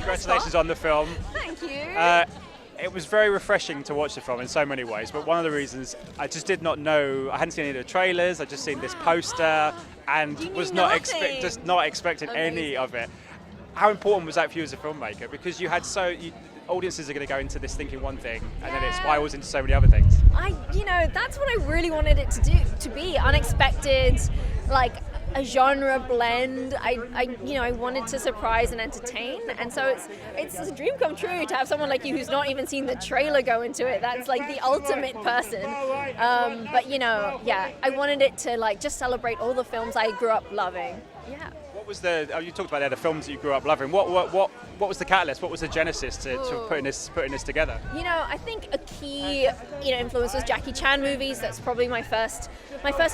Congratulations on the film. Thank you. It was very refreshing to watch the film in so many ways, but one of the reasons I just did not know, I hadn't seen any of the trailers, I just seen this poster and was not expecting any of it. How important was that for you as a filmmaker? Because you had audiences are going to go into this thinking one thing, and then it spirals into so many other things. That's what I really wanted it to be unexpected, like a genre blend. I wanted to surprise and entertain, and so it's a dream come true to have someone like you who's not even seen the trailer go into it. That's like the ultimate person. I wanted it to like just celebrate all the films I grew up loving. Yeah. What was you talked about the films that you grew up loving. What was the catalyst? What was the genesis to putting this together? I think a key influence was Jackie Chan movies. That's probably my first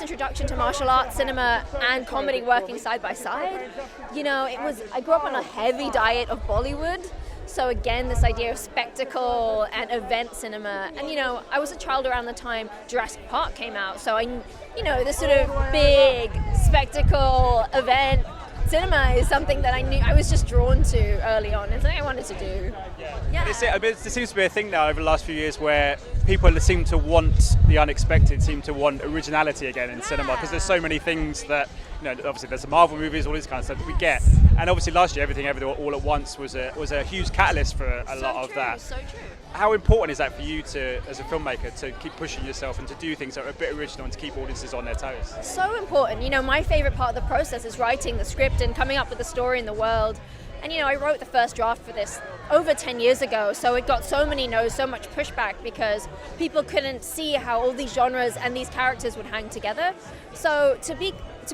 introduction to martial arts cinema and comedy working side by side. I grew up on a heavy diet of Bollywood. So again, this idea of spectacle and event cinema. And I was a child around the time Jurassic Park came out. So this sort of big spectacle event cinema is something that I knew I was just drawn to early on. It's something I wanted to do. Yeah. There seems to be a thing now over the last few years where people seem to want the unexpected, seem to want originality again in cinema, because there's so many things that, obviously there's the Marvel movies, all this kind of stuff that we get. And obviously last year, Everything Everywhere All at Once was a huge catalyst for a lot of that. So true. How important is that for you as a filmmaker, to keep pushing yourself and to do things that are a bit original and to keep audiences on their toes? So important. My favorite part of the process is writing the script and coming up with the story in the world. And I wrote the first draft for this over 10 years ago, so it got so many no's, so much pushback, because people couldn't see how all these genres and these characters would hang together. So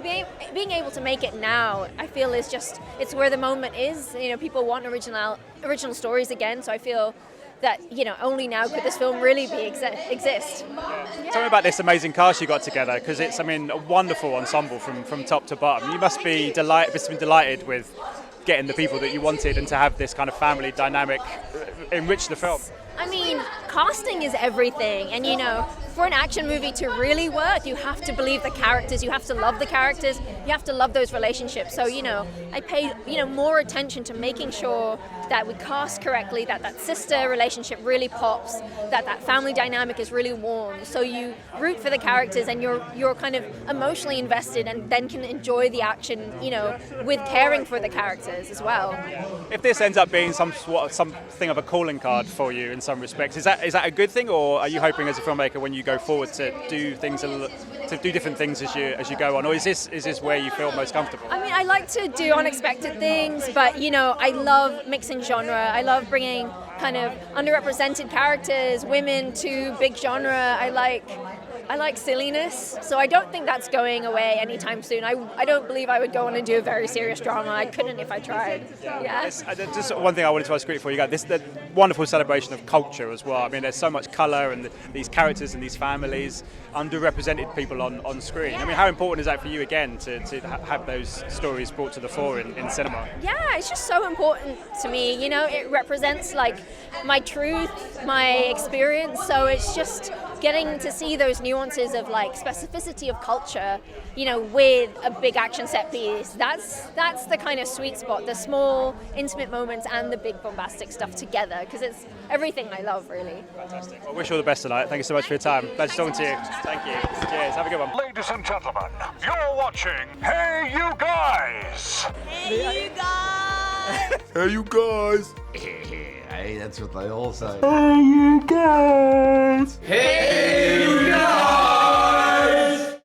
being able to make it now, I feel it's where the moment is. People want original stories again, so I feel that only now could this film really exist. Yeah. Tell me about this amazing cast you got together, because it's a wonderful ensemble from top to bottom. You must be delighted with getting the people that you wanted and to have this kind of family dynamic enrich the film. Casting is everything, and for an action movie to really work, you have to believe the characters, you have to love the characters, you have to love those relationships. So I paid more attention to making sure that we cast correctly, that sister relationship really pops, that family dynamic is really warm, so you root for the characters and you're kind of emotionally invested, and then can enjoy the action with caring for the characters as well. If this ends up being something of a calling card for you in some respects, is that a good thing, or are you hoping as a filmmaker when you go forward to do different things as you go on, or is this where you feel most comfortable? I like to do unexpected things, but I love mixing genre. I love bringing kind of underrepresented characters, women to big genre. I like silliness, so I don't think that's going away anytime soon. I don't believe I would go on and do a very serious drama. I couldn't if I tried. Yeah. Just one thing I wanted to ask before you go. The wonderful celebration of culture as well. There's so much colour and these characters and these families, underrepresented people on screen. How important is that for you again to have those stories brought to the fore in cinema? Yeah, it's just so important to me. It represents like my truth, my experience. So it's just getting to see those nuances of like specificity of culture, with a big action set piece. That's the kind of sweet spot, the small intimate moments and the big bombastic stuff together, because it's everything I love, really. Fantastic. Well, I wish you all the best tonight. Thank you so much for your time. Pleasure talking to you. Thank you. Cheers. Have a good one. Ladies and gentlemen, you're watching Hey You Guys. Hey, you guys! Hey, you guys! Hey, that's what they all say. Hey, you guys! Hey!